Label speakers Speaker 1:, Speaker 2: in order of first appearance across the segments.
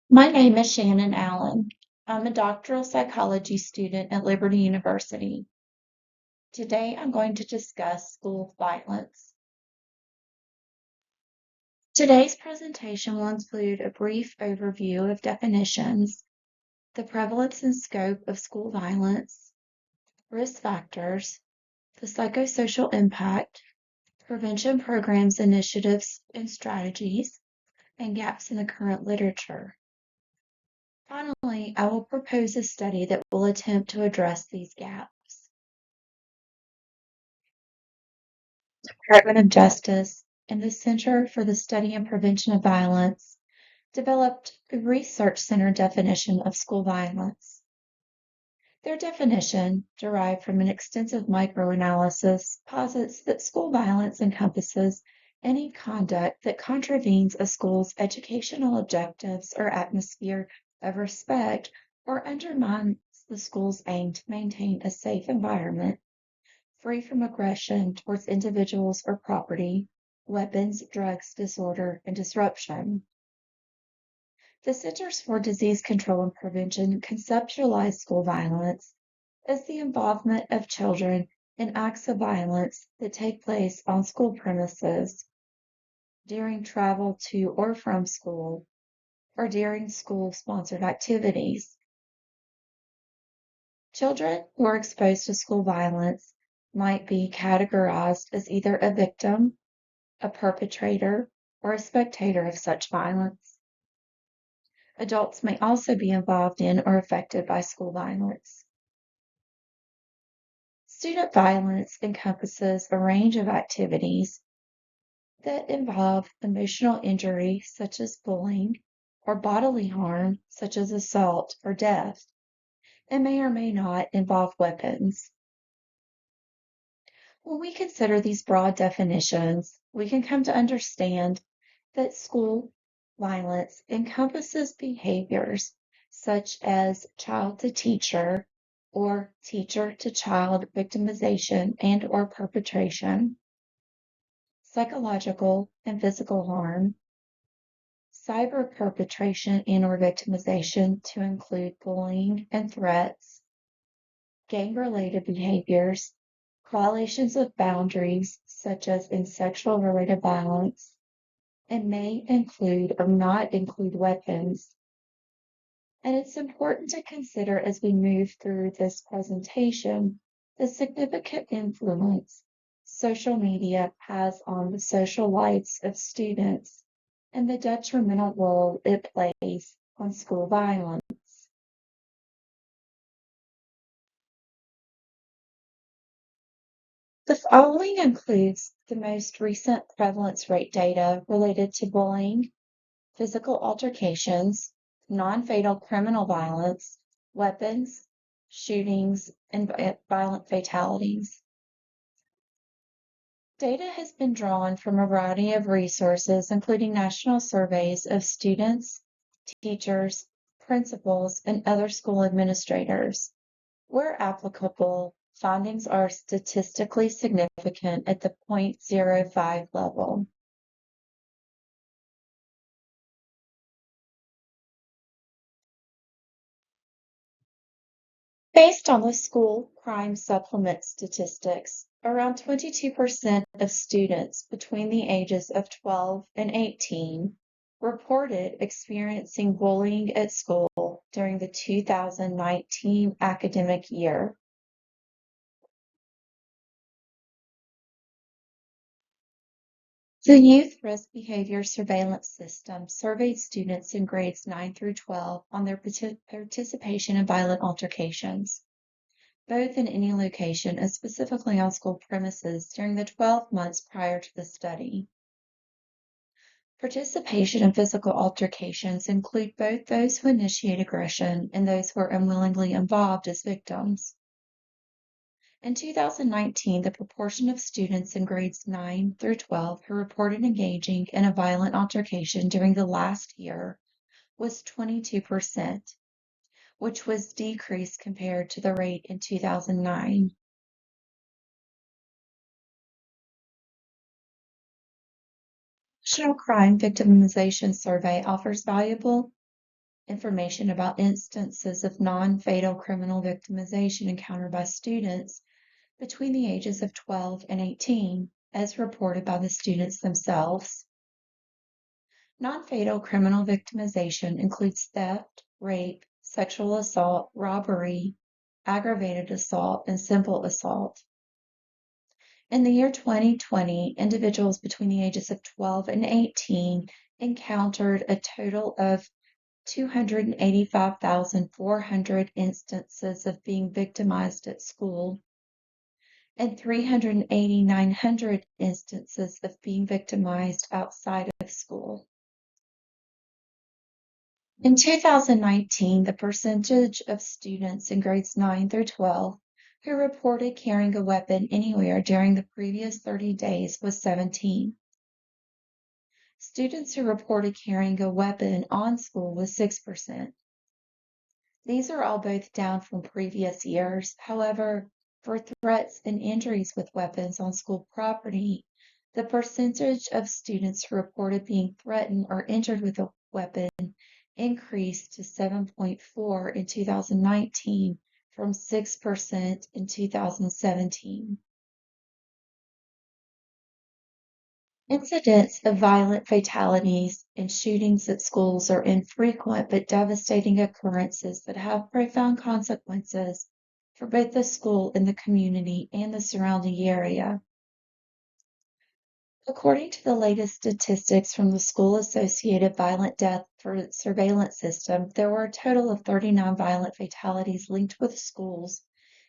Speaker 1: My name is Shannon Allen. I'm a doctoral psychology student at Liberty University. Today I'm going to discuss school violence. Today's presentation will include a brief overview of definitions, the prevalence and scope of school violence, risk factors, the psychosocial impact, prevention programs, initiatives, and strategies, and gaps in the current literature. Finally, I will propose a study that will attempt to address these gaps. Department of Justice and the Center for the Study and Prevention of Violence developed a research-centered definition of school violence. Their definition, derived from an extensive microanalysis, posits that school violence encompasses any conduct that contravenes a school's educational objectives or atmosphere of respect or undermines the school's aim to maintain a safe environment free from aggression towards individuals or property, weapons, drugs, disorder, and disruption. The Centers for Disease Control and Prevention conceptualize school violence as the involvement of children in acts of violence that take place on school premises, during travel to or from school, or during school-sponsored activities. Children who are exposed to school violence might be categorized as either a victim, a perpetrator, or a spectator of such violence. Adults may also be involved in or affected by school violence. Student violence encompasses a range of activities that involve emotional injury, such as bullying, or bodily harm, such as assault or death, and may or may not involve weapons. When we consider these broad definitions, we can come to understand that school violence encompasses behaviors such as child to teacher or teacher to child victimization and or perpetration, psychological and physical harm, cyber perpetration and or victimization to include bullying and threats, gang-related behaviors, violations of boundaries such as in sexual related violence, and may include or not include weapons. And it's important to consider as we move through this presentation the significant influence social media has on the social lives of students and the detrimental role it plays on school violence. The following includes the most recent prevalence rate data related to bullying, physical altercations, non-fatal criminal violence, weapons, shootings, and violent fatalities. Data has been drawn from a variety of resources, including national surveys of students, teachers, principals, and other school administrators. Where applicable, findings are statistically significant at the 0.05 level. Based on the school crime supplement statistics, around 22% of students between the ages of 12 and 18 reported experiencing bullying at school during the 2019 academic year. The Youth Risk Behavior Surveillance System surveyed students in grades 9 through 12 on their participation in violent altercations, both in any location and specifically on school premises during the 12 months prior to the study. Participation in physical altercations include both those who initiate aggression and those who are unwillingly involved as victims. In 2019, the proportion of students in grades 9 through 12 who reported engaging in a violent altercation during the last year was 22%, which was decreased compared to the rate in 2009. National Crime Victimization Survey offers valuable information about instances of non-fatal criminal victimization encountered by students between the ages of 12 and 18, as reported by the students themselves. Non-fatal criminal victimization includes theft, rape, sexual assault, robbery, aggravated assault, and simple assault. In the year 2020, individuals between the ages of 12 and 18 encountered a total of 285,400 instances of being victimized at school and 3,900 instances of being victimized outside of school. In 2019, the percentage of students in grades 9 through 12 who reported carrying a weapon anywhere during the previous 30 days was 17. Students who reported carrying a weapon on school was 6%. These are all both down from previous years. However, for threats and injuries with weapons on school property, the percentage of students who reported being threatened or injured with a weapon increased to 7.4 in 2019 from 6% in 2017. Incidents of violent fatalities and shootings at schools are infrequent but devastating occurrences that have profound consequences for both the school and the community and the surrounding area. According to the latest statistics from the School-Associated Violent Death Surveillance System, there were a total of 39 violent fatalities linked with schools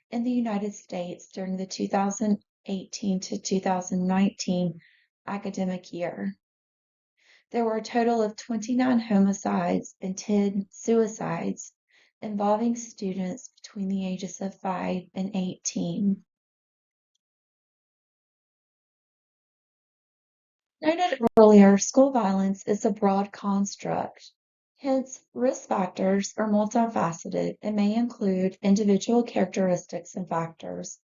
Speaker 1: in the United States during the 2018 to 2019 academic year. There were a total of 29 homicides and 10 suicides involving students between the ages of 5 and 18. Noted earlier, school violence is a broad construct. Hence, risk factors are multifaceted and may include individual characteristics and factors,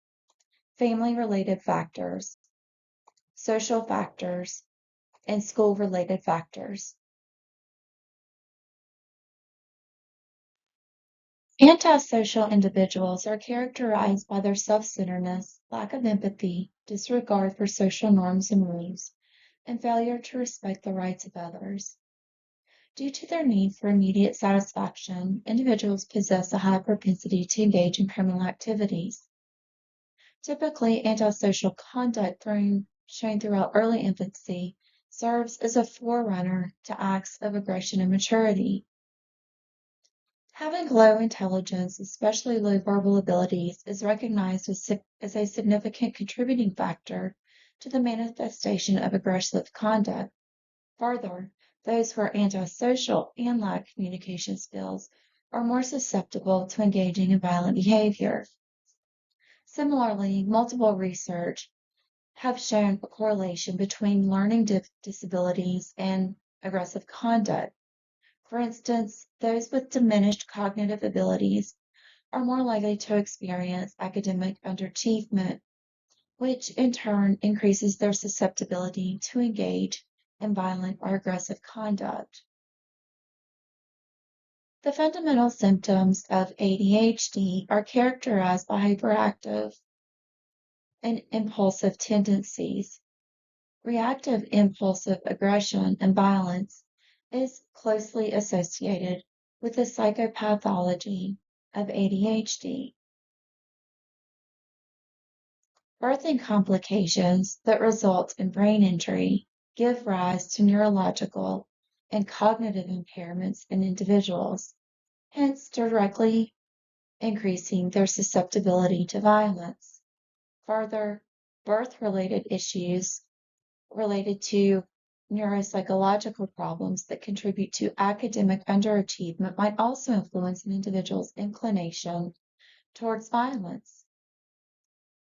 Speaker 1: family-related factors, social factors, and school-related factors. Antisocial individuals are characterized by their self-centeredness, lack of empathy, disregard for social norms and rules, and failure to respect the rights of others. Due to their need for immediate satisfaction, individuals possess a high propensity to engage in criminal activities. Typically, antisocial conduct shown throughout early infancy serves as a forerunner to acts of aggression and maturity. Having low intelligence, especially low verbal abilities, is recognized as a significant contributing factor to the manifestation of aggressive conduct. Further, those who are antisocial and lack communication skills are more susceptible to engaging in violent behavior. Similarly, multiple research have shown a correlation between learning disabilities and aggressive conduct. For instance, those with diminished cognitive abilities are more likely to experience academic underachievement, which in turn increases their susceptibility to engage in violent or aggressive conduct. The fundamental symptoms of ADHD are characterized by hyperactive and impulsive tendencies. Reactive impulsive aggression and violence is closely associated with the psychopathology of ADHD. Birthing complications that result in brain injury give rise to neurological and cognitive impairments in individuals, hence directly increasing their susceptibility to violence. Further, birth-related issues related to neuropsychological problems that contribute to academic underachievement might also influence an individual's inclination towards violence.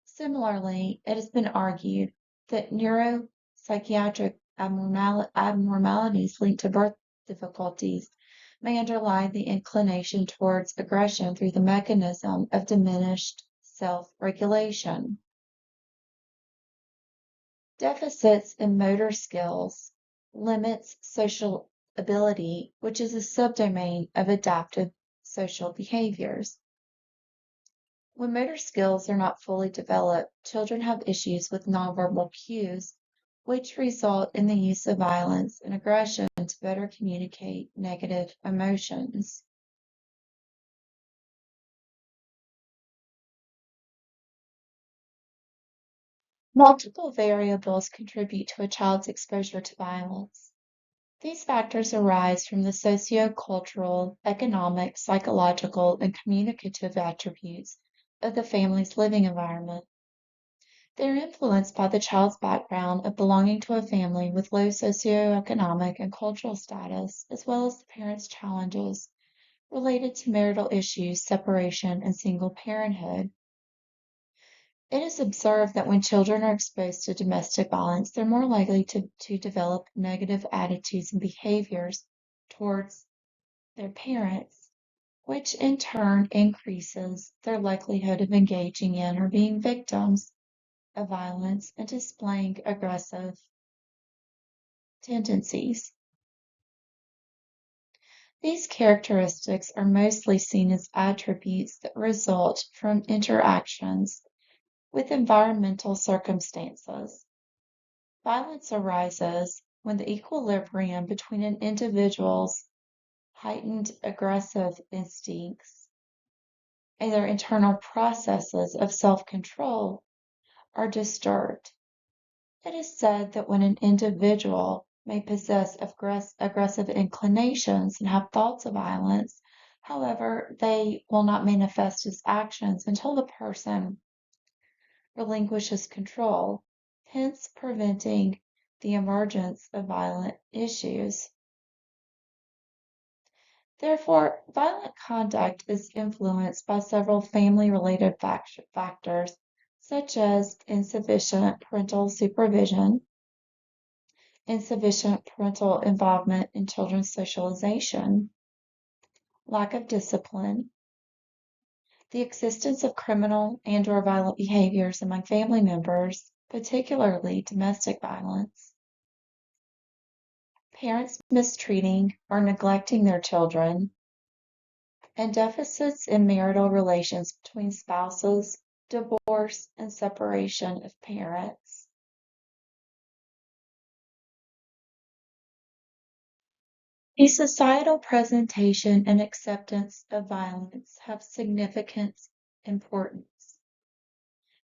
Speaker 1: Similarly, it has been argued that neuropsychiatric abnormalities linked to birth difficulties may underlie the inclination towards aggression through the mechanism of diminished self-regulation. Deficits in motor skills limits ability, which is a subdomain of adaptive social behaviors. When motor skills are not fully developed, children have issues with nonverbal cues, which result in the use of violence and aggression to better communicate negative emotions. Multiple variables contribute to a child's exposure to violence. These factors arise from the socio-cultural, economic, psychological, and communicative attributes of the family's living environment. They are influenced by the child's background of belonging to a family with low socioeconomic and cultural status, as well as the parents' challenges related to marital issues, separation, and single parenthood. It is observed that when children are exposed to domestic violence, they're more likely to develop negative attitudes and behaviors towards their parents, which in turn increases their likelihood of engaging in or being victims of violence and displaying aggressive tendencies. These characteristics are mostly seen as attributes that result from interactions with environmental circumstances. Violence arises when the equilibrium between an individual's heightened aggressive instincts and their internal processes of self-control are disturbed. It is said that when an individual may possess aggressive inclinations and have thoughts of violence, however, they will not manifest as actions until the person relinquishes control, hence preventing the emergence of violent issues. Therefore, violent conduct is influenced by several family-related factors, such as insufficient parental supervision, insufficient parental involvement in children's socialization, lack of discipline, the existence of criminal and/or violent behaviors among family members, particularly domestic violence, parents mistreating or neglecting their children, and deficits in marital relations between spouses, divorce, and separation of parents. The societal presentation and acceptance of violence have significant importance.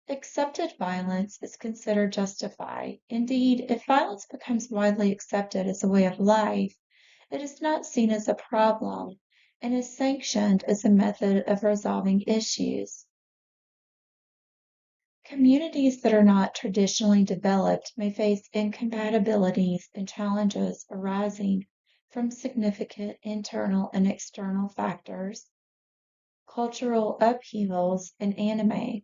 Speaker 1: Accepted violence is considered justified. Indeed, if violence becomes widely accepted as a way of life, it is not seen as a problem and is sanctioned as a method of resolving issues. Communities that are not traditionally developed may face incompatibilities and challenges arising from significant internal and external factors, cultural upheavals, and anime.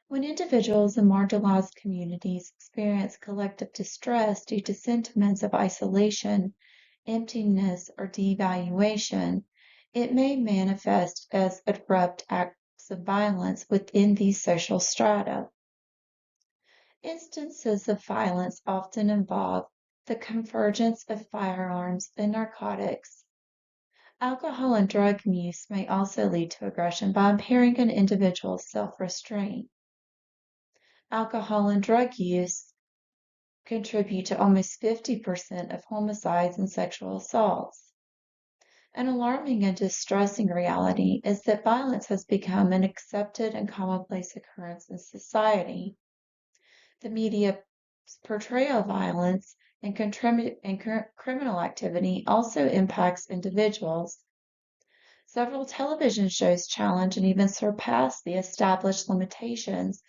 Speaker 1: When individuals in marginalized communities experience collective distress due to sentiments of isolation, emptiness, or devaluation, it may manifest as abrupt acts of violence within these social strata. Instances of violence often involve the convergence of firearms and narcotics. Alcohol and drug use may also lead to aggression by impairing an individual's self-restraint. Alcohol and drug use contribute to almost 50% of homicides and sexual assaults. An alarming and distressing reality is that violence has become an accepted and commonplace occurrence in society. The media's portrayal of violence and criminal activity also impacts individuals. Several television shows challenge and even surpass the established limitations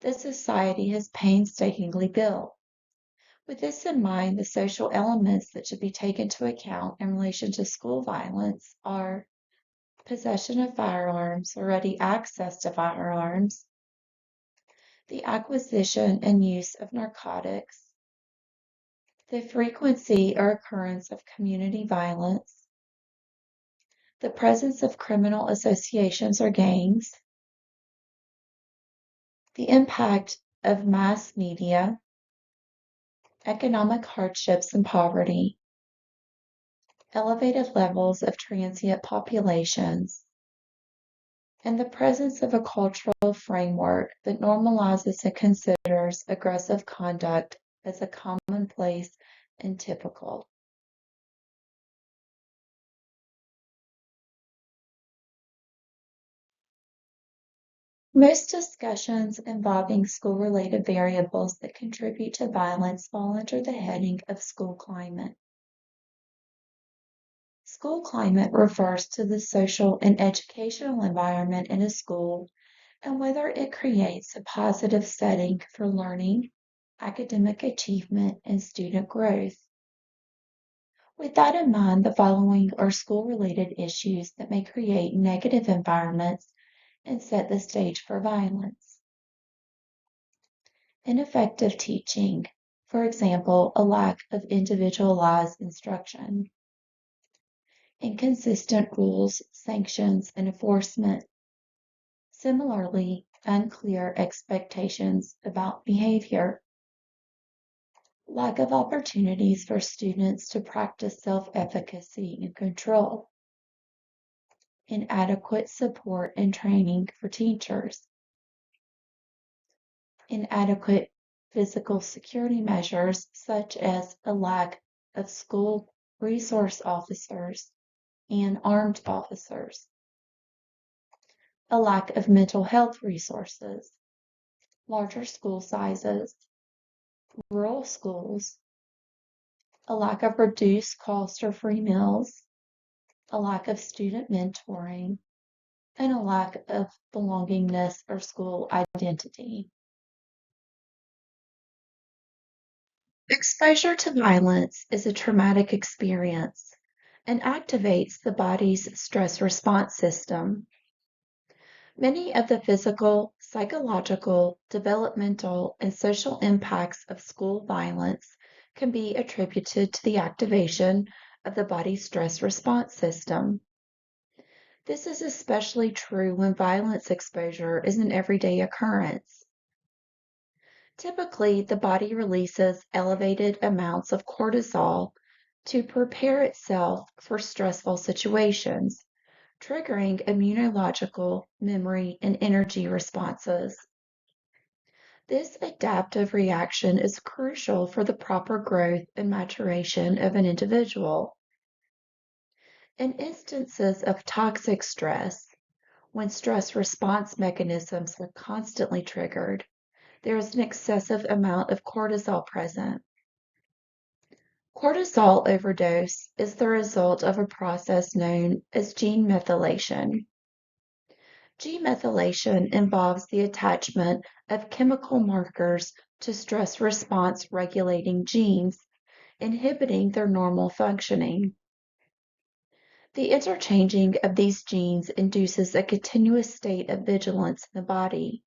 Speaker 1: that society has painstakingly built. With this in mind, the social elements that should be taken into account in relation to school violence are possession of firearms or ready access to firearms, the acquisition and use of narcotics, the frequency or occurrence of community violence, the presence of criminal associations or gangs, the impact of mass media, economic hardships and poverty, elevated levels of transient populations, and the presence of a cultural framework that normalizes and considers aggressive conduct as a commonplace and typical. Most discussions involving school-related variables that contribute to violence fall under the heading of school climate. School climate refers to the social and educational environment in a school and whether it creates a positive setting for learning, academic achievement, and student growth. With that in mind, the following are school-related issues that may create negative environments and set the stage for violence. Ineffective teaching, for example, a lack of individualized instruction. Inconsistent rules, sanctions, and enforcement. Similarly, unclear expectations about behavior. Lack of opportunities for students to practice self-efficacy and control. Inadequate support and training for teachers. Inadequate physical security measures, such as a lack of school resource officers and armed officers. A lack of mental health resources. Larger school sizes. Rural schools. A lack of reduced cost or free meals. A lack of student mentoring, and a lack of belongingness or school identity. Exposure to violence is a traumatic experience and activates the body's stress response system. Many of the physical, psychological, developmental, and social impacts of school violence can be attributed to the activation of the body's stress response system. This is especially true when violence exposure is an everyday occurrence. Typically, the body releases elevated amounts of cortisol to prepare itself for stressful situations, triggering immunological, memory, and energy responses. This adaptive reaction is crucial for the proper growth and maturation of an individual. In instances of toxic stress, when stress response mechanisms are constantly triggered, there is an excessive amount of cortisol present. Cortisol overdose is the result of a process known as gene methylation. Gene methylation involves the attachment of chemical markers to stress response regulating genes, inhibiting their normal functioning. The interchanging of these genes induces a continuous state of vigilance in the body,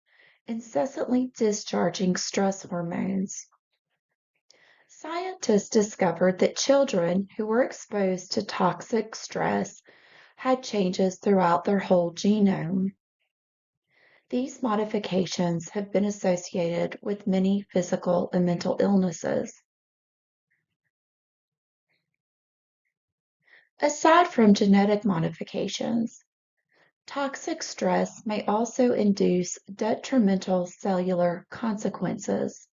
Speaker 1: incessantly discharging stress hormones. Scientists discovered that children who were exposed to toxic stress had changes throughout their whole genome. These modifications have been associated with many physical and mental illnesses. Aside from genetic modifications, toxic stress may also induce detrimental cellular consequences.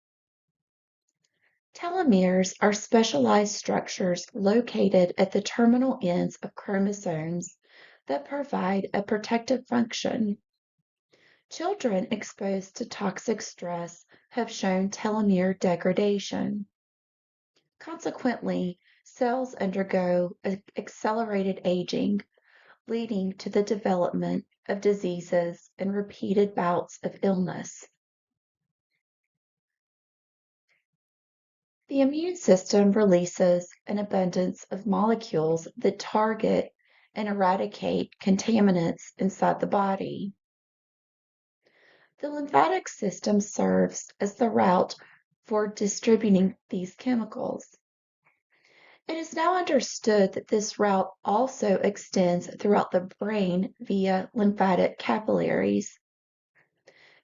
Speaker 1: Telomeres are specialized structures located at the terminal ends of chromosomes that provide a protective function. Children exposed to toxic stress have shown telomere degradation. Consequently, cells undergo accelerated aging, leading to the development of diseases and repeated bouts of illness. The immune system releases an abundance of molecules that target and eradicate contaminants inside the body. The lymphatic system serves as the route for distributing these chemicals. It is now understood that this route also extends throughout the brain via lymphatic capillaries.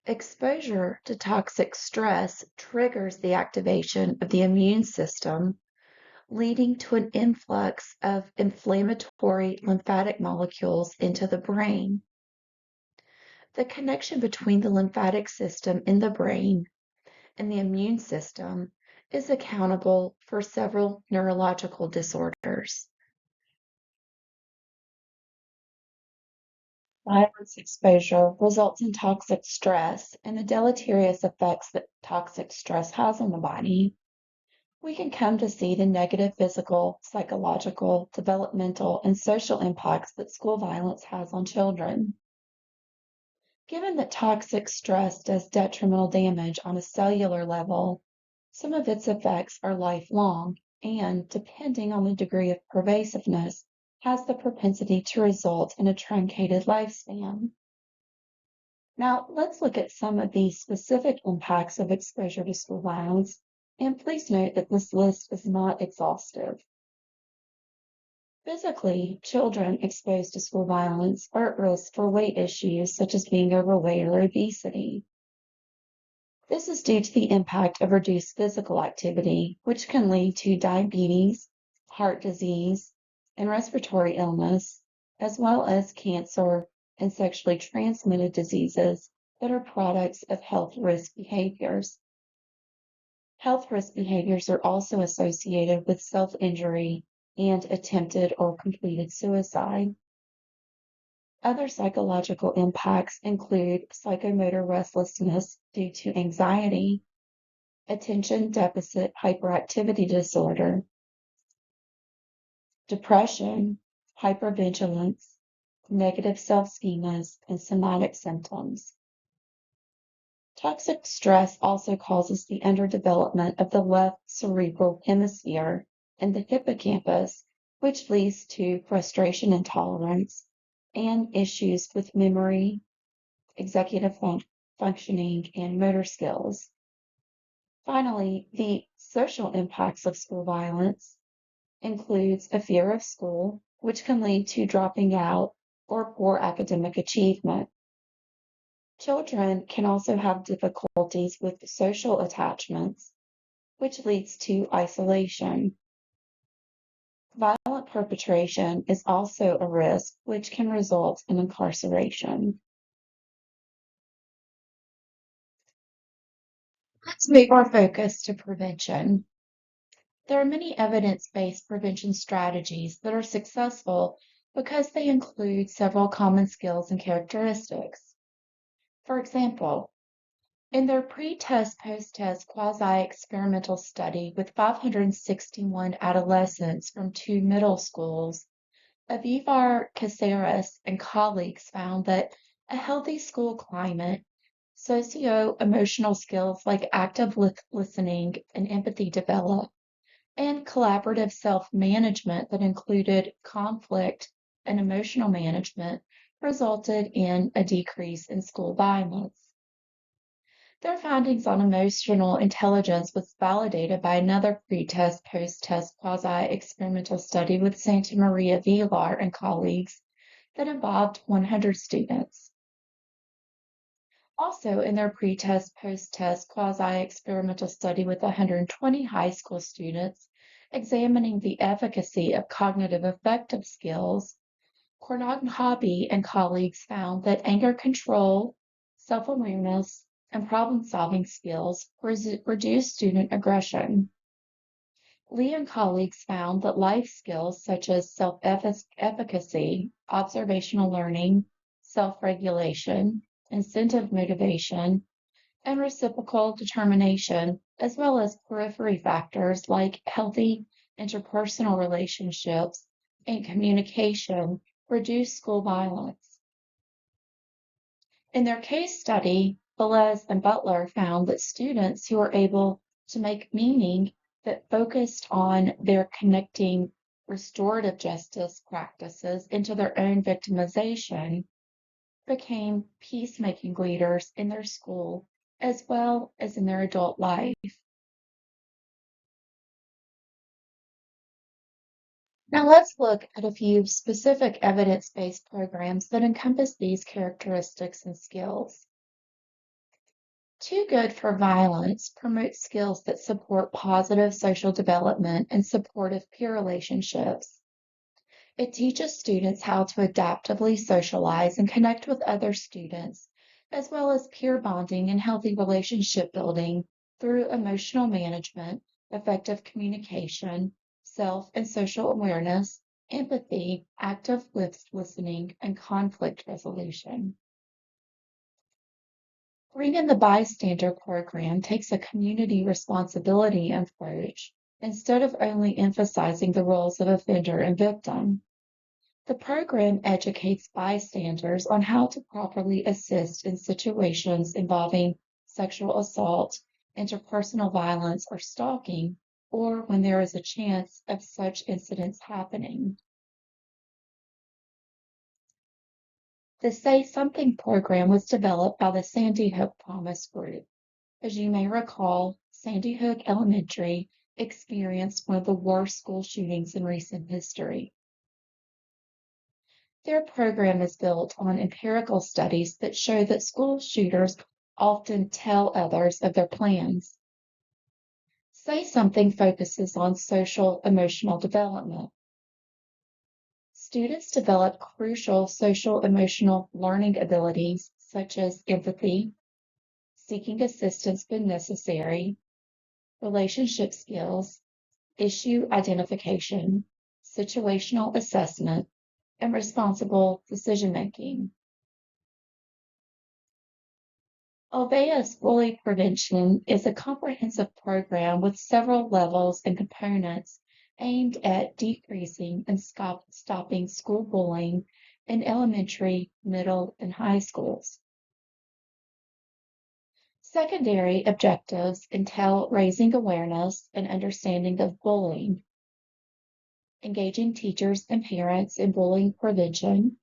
Speaker 1: Exposure to toxic stress triggers the activation of the immune system, leading to an influx of inflammatory lymphatic molecules into the brain. The connection between the lymphatic system in the brain and the immune system is accountable for several neurological disorders. Violence exposure results in toxic stress and the deleterious effects that toxic stress has on the body. We can come to see the negative physical, psychological, developmental, and social impacts that school violence has on children. Given that toxic stress does detrimental damage on a cellular level, some of its effects are lifelong and, depending on the degree of pervasiveness, has the propensity to result in a truncated lifespan. Now, let's look at some of the specific impacts of exposure to school violence, and please note that this list is not exhaustive. Physically, children exposed to school violence are at risk for weight issues such as being overweight or obesity. This is due to the impact of reduced physical activity, which can lead to diabetes, heart disease, and respiratory illness, as well as cancer and sexually transmitted diseases that are products of health risk behaviors. Health risk behaviors are also associated with self-injury and attempted or completed suicide. Other psychological impacts include psychomotor restlessness due to anxiety, attention deficit hyperactivity disorder, depression, hypervigilance, negative self-schemas, and somatic symptoms. Toxic stress also causes the underdevelopment of the left cerebral hemisphere and the hippocampus, which leads to frustration intolerance and issues with memory, executive functioning, and motor skills. Finally, the social impacts of school violence includes a fear of school, which can lead to dropping out or poor academic achievement. Children can also have difficulties with social attachments, which leads to isolation. Violent perpetration is also a risk, which can result in incarceration. Let's move our focus to prevention. There are many evidence-based prevention strategies that are successful because they include several common skills and characteristics. For example, in their pre-test, post-test quasi-experimental study with 561 adolescents from two middle schools, Avivar Caceres and colleagues found that a healthy school climate, socio-emotional skills like active listening and empathy develop, and collaborative self-management that included conflict and emotional management resulted in a decrease in school violence. Their findings on emotional intelligence was validated by another pre-test, post-test quasi-experimental study with Santa Maria Villar and colleagues that involved 100 students. Also, in their pre-test, post-test quasi-experimental study with 120 high school students examining the efficacy of cognitive affective skills, Kornaghabi and colleagues found that anger control, self-awareness, and problem-solving skills reduced student aggression. Lee and colleagues found that life skills such as self-efficacy, observational learning, self-regulation, incentive motivation, and reciprocal determination, as well as periphery factors like healthy interpersonal relationships and communication, reduce school violence. In their case study, Velez and Butler found that students who were able to make meaning that focused on their connecting restorative justice practices into their own victimization became peacemaking leaders in their school as well as in their adult life. Now let's look at a few specific evidence-based programs that encompass these characteristics and skills. Too Good for Violence promotes skills that support positive social development and supportive peer relationships. It teaches students how to adaptively socialize and connect with other students, as well as peer bonding and healthy relationship building through emotional management, effective communication, self and social awareness, empathy, active listening, and conflict resolution. Bring in the Bystander program takes a community responsibility approach instead of only emphasizing the roles of offender and victim. The program educates bystanders on how to properly assist in situations involving sexual assault, interpersonal violence, or stalking, or when there is a chance of such incidents happening. The Say Something program was developed by the Sandy Hook Promise Group. As you may recall, Sandy Hook Elementary experienced one of the worst school shootings in recent history. Their program is built on empirical studies that show that school shooters often tell others of their plans. Say Something focuses on social emotional development. Students develop crucial social emotional learning abilities such as empathy, seeking assistance when necessary, relationship skills, issue identification, situational assessment, and responsible decision making. Alvea's bully prevention is a comprehensive program with several levels and components aimed at decreasing and stopping school bullying in elementary, middle, and high schools. Secondary objectives entail raising awareness and understanding of bullying, engaging teachers and parents in bullying prevention,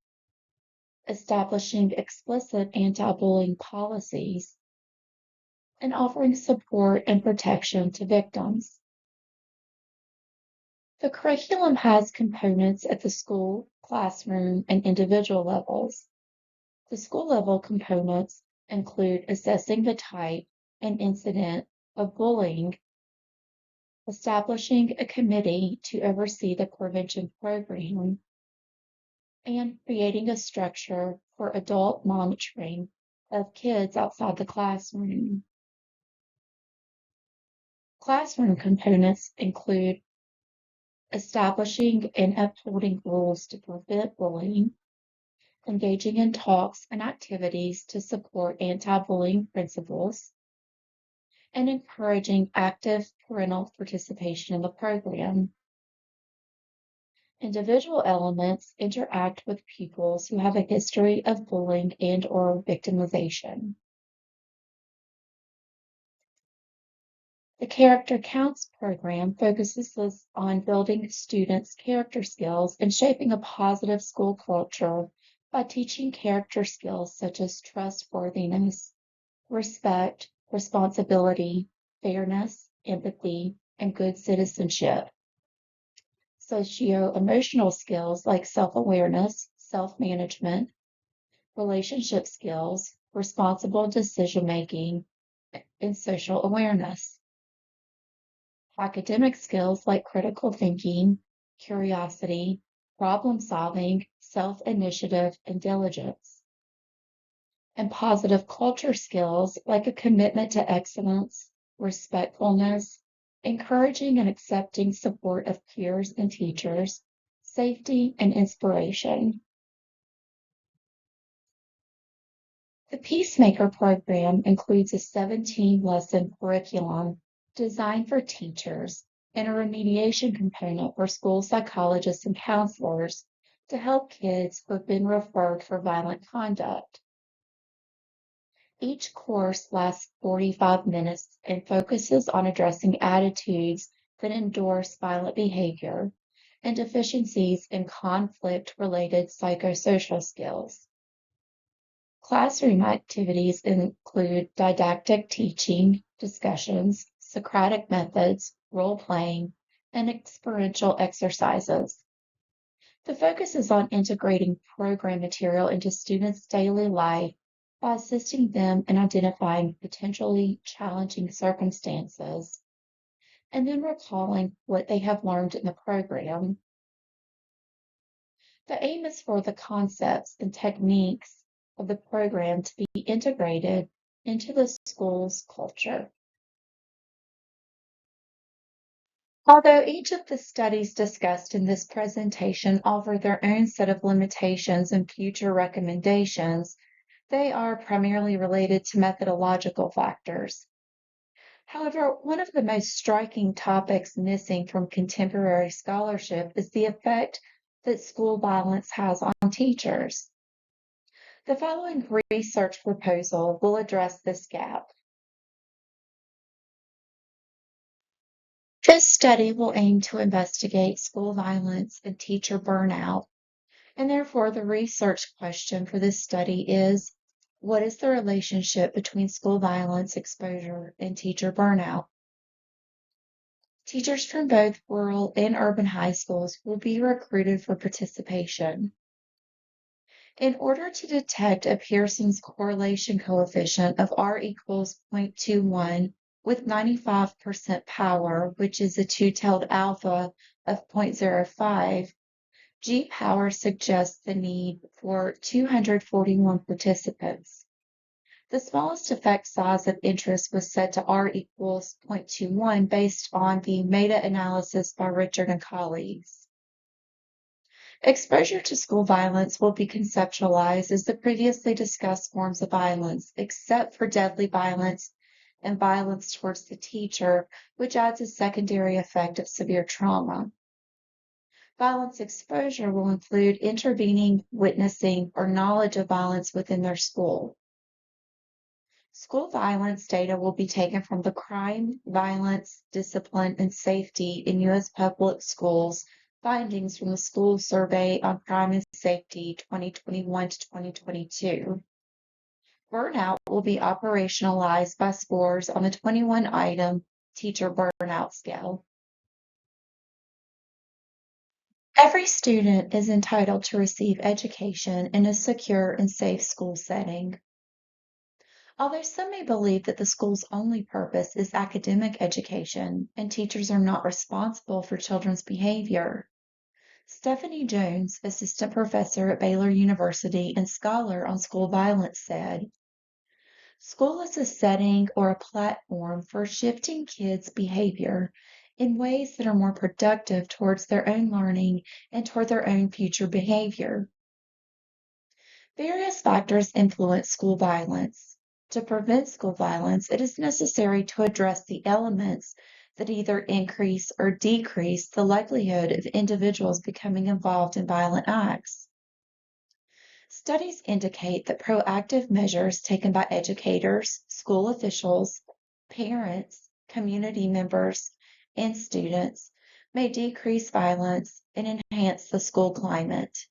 Speaker 1: establishing explicit anti-bullying policies, and offering support and protection to victims. The curriculum has components at the school, classroom, and individual levels. The school level components include assessing the type and incident of bullying, establishing a committee to oversee the prevention program, and creating a structure for adult monitoring of kids outside the classroom. Classroom components include establishing and upholding rules to prevent bullying, engaging in talks and activities to support anti-bullying principles, and encouraging active parental participation in the program. Individual elements interact with pupils who have a history of bullying and/or victimization. The Character Counts program focuses on building students' character skills and shaping a positive school culture by teaching character skills such as trustworthiness, respect, responsibility, fairness, empathy, and good citizenship. Socio-emotional skills like self-awareness, self-management, relationship skills, responsible decision-making, and social awareness. Academic skills like critical thinking, curiosity, problem solving, self-initiative, and diligence. And positive culture skills like a commitment to excellence, respectfulness, encouraging and accepting support of peers and teachers, safety, and inspiration. The Peacemaker program includes a 17-lesson curriculum designed for teachers and a remediation component for school psychologists and counselors to help kids who have been referred for violent conduct. Each course lasts 45 minutes and focuses on addressing attitudes that endorse violent behavior and deficiencies in conflict-related psychosocial skills. Classroom activities include didactic teaching, discussions, Socratic methods, role-playing, and experiential exercises. The focus is on integrating program material into students' daily life by assisting them in identifying potentially challenging circumstances and then recalling what they have learned in the program. The aim is for the concepts and techniques of the program to be integrated into the school's culture. Although each of the studies discussed in this presentation offer their own set of limitations and future recommendations, they are primarily related to methodological factors. However, one of the most striking topics missing from contemporary scholarship is the effect that school violence has on teachers. The following research proposal will address this gap. This study will aim to investigate school violence and teacher burnout, and therefore the research question for this study is, what is the relationship between school violence exposure and teacher burnout? Teachers from both rural and urban high schools will be recruited for participation. In order to detect a Pearson's correlation coefficient of R equals 0.21 with 95% power, which is a two-tailed alpha of 0.05, G-power suggests the need for 241 participants. The smallest effect size of interest was set to R equals 0.21 based on the meta-analysis by Richard and colleagues. Exposure to school violence will be conceptualized as the previously discussed forms of violence, except for deadly violence and violence towards the teacher, which adds a secondary effect of severe trauma. Violence exposure will include intervening, witnessing, or knowledge of violence within their school. School violence data will be taken from the Crime, Violence, Discipline, and Safety in U.S. Public Schools findings from the School Survey on Crime and Safety 2021 to 2022. Burnout will be operationalized by scores on the 21-item teacher burnout scale. Every student is entitled to receive education in a secure and safe school setting. Although some may believe that the school's only purpose is academic education and teachers are not responsible for children's behavior, Stephanie Jones, assistant professor at Baylor University and scholar on school violence, said, "School is a setting or a platform for shifting kids' behavior in ways that are more productive towards their own learning and toward their own future behavior." Various factors influence school violence. To prevent school violence, it is necessary to address the elements that either increase or decrease the likelihood of individuals becoming involved in violent acts. Studies indicate that proactive measures taken by educators, school officials, parents, community members, and students may decrease violence and enhance the school climate.